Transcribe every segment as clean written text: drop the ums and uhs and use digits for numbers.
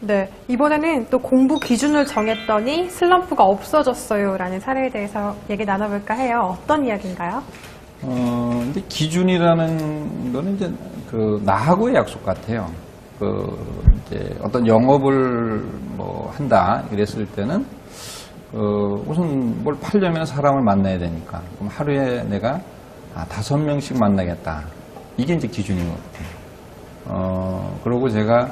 네, 이번에는 또 공부 기준을 정했더니 슬럼프가 없어졌어요 라는 사례에 대해서 얘기 나눠볼까 해요. 어떤 이야기인가요? 근데 기준이라는 거는 이제 나하고의 약속 같아요. 이제 어떤 영업을 뭐 한다 이랬을 때는 우선 뭘 팔려면 사람을 만나야 되니까 그럼 하루에 내가 5명씩 만나겠다. 이게 이제 기준인 것 같아요. 그리고 제가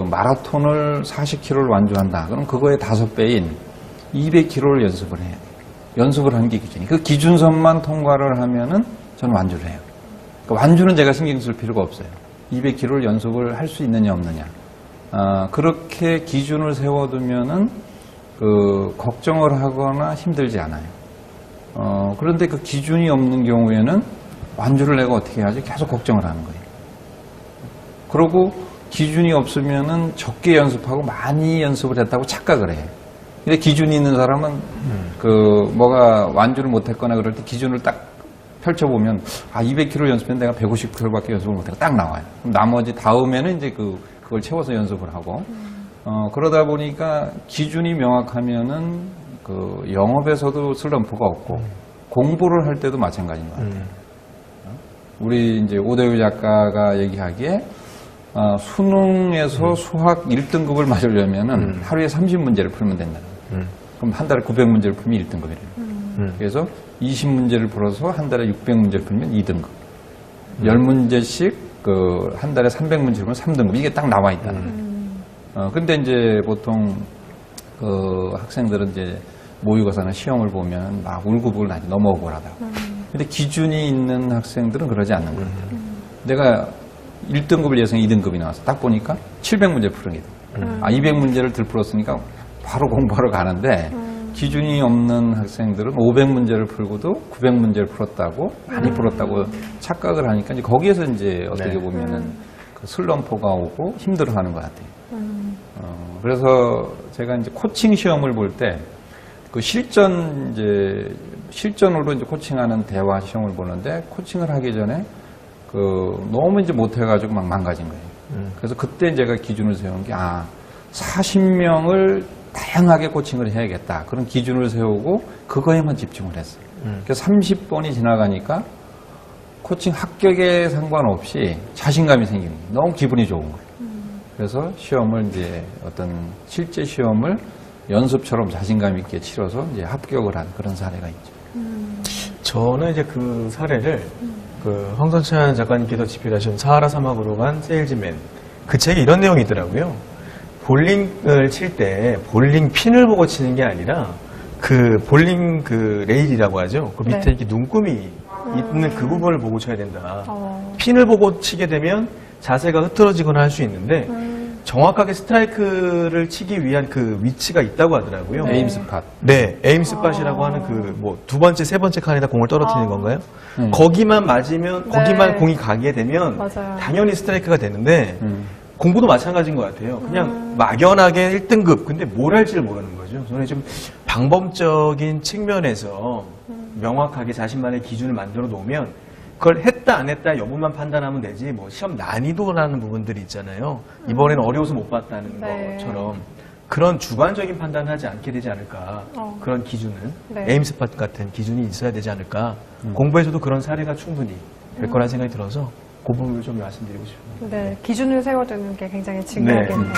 마라톤을 40km를 완주한다. 그럼 그거의 5배인 200km를 연습을 해야 돼요. 연습을 하는 게 기준이에요. 그 기준선만 통과를 하면은 저는 완주를 해요. 그러니까 완주는 제가 신경 쓸 필요가 없어요. 200km를 연습을 할 수 있느냐 없느냐. 그렇게 기준을 세워두면은 걱정을 하거나 힘들지 않아요. 그런데 그 기준이 없는 경우에는 완주를 내가 어떻게 해야지 계속 걱정을 하는 거예요. 그리고 기준이 없으면은 적게 연습하고 많이 연습을 했다고 착각을 해요. 근데 기준이 있는 사람은 뭐가 완주를 못했거나 그럴 때 기준을 딱 펼쳐보면 200km 연습했는데 내가 150km밖에 연습을 못해서 딱 나와요. 그럼 나머지 다음에는 이제 그걸 채워서 연습을 하고 그러다 보니까 기준이 명확하면은 영업에서도 슬럼프가 없고 공부를 할 때도 마찬가지인 것 같아요. 우리 이제 오대우 작가가 얘기하기에 수능에서 수학 1등급을 맞으려면은 하루에 30문제를 풀면 된다. 그럼 한 달에 900문제를 풀면 1등급이래요. 그래서 20문제를 풀어서 한 달에 600문제를 풀면 2등급. 10문제씩 한 달에 300문제를 풀면 3등급. 이게 딱 나와 있다는 거예요. 근데 이제 보통 학생들은 이제 모의고사나 시험을 보면 막 울고불고 하지 넘어오고 하다가. 근데 기준이 있는 학생들은 그러지 않는 거예요. 내가 1등급을 예상해 2등급이 나와서 딱 보니까 700문제 푸는 게 돼. 200문제를 덜 풀었으니까 바로 공부하러 가는데 기준이 없는 학생들은 500문제를 풀고도 900문제를 풀었다고 많이 풀었다고 착각을 하니까 이제 거기에서 이제 어떻게 보면은 슬럼프가 오고 힘들어하는 것 같아요. 그래서 제가 이제 코칭 시험을 볼 때 실전으로 이제 코칭하는 대화 시험을 보는데 코칭을 하기 전에 너무 이제 못해가지고 막 망가진 거예요. 그래서 그때 제가 기준을 세운 게 40명을 다양하게 코칭을 해야겠다. 그런 기준을 세우고 그거에만 집중을 했어요. 그래서 30번이 지나가니까 코칭 합격에 상관없이 자신감이 생기는 거예요. 너무 기분이 좋은 거예요. 그래서 시험을 이제 어떤 실제 시험을 연습처럼 자신감 있게 치러서 이제 합격을 한 그런 사례가 있죠. 저는 이제 그 사례를 황선찬 작가님께서 집필하신 사하라 사막으로 간 세일즈맨 그 책에 이런 내용이 있더라고요. 볼링을 칠 때 볼링 핀을 보고 치는 게 아니라 볼링 레일이라고 하죠. 그 밑에 네. 이렇게 눈금이 있는 그 부분을 보고 쳐야 된다. 핀을 보고 치게 되면 자세가 흐트러지거나 할 수 있는데 정확하게 스트라이크를 치기 위한 그 위치가 있다고 하더라고요. 에임 스팟. 네, 에임 스팟이라고 하는 두 번째, 세 번째 칸에다 공을 떨어뜨리는 건가요? 거기만 맞으면, 거기만 공이 가게 되면 맞아요. 당연히 스트라이크가 되는데 공부도 마찬가지인 것 같아요. 그냥 막연하게 1등급, 근데 뭘 할지를 모르는 거죠. 저는 좀 방법적인 측면에서 명확하게 자신만의 기준을 만들어 놓으면 그걸 했다 안 했다 여부만 판단하면 되지 시험 난이도라는 부분들이 있잖아요. 이번에는 어려워서 못 봤다는 것처럼 그런 주관적인 판단을 하지 않게 되지 않을까. 그런 기준은 에임 스팟 같은 기준이 있어야 되지 않을까. 공부에서도 그런 사례가 충분히 될 거라는 생각이 들어서 그 부분을 좀 말씀드리고 싶습니다. 네, 기준을 세워두는 게 굉장히 중요하겠네요.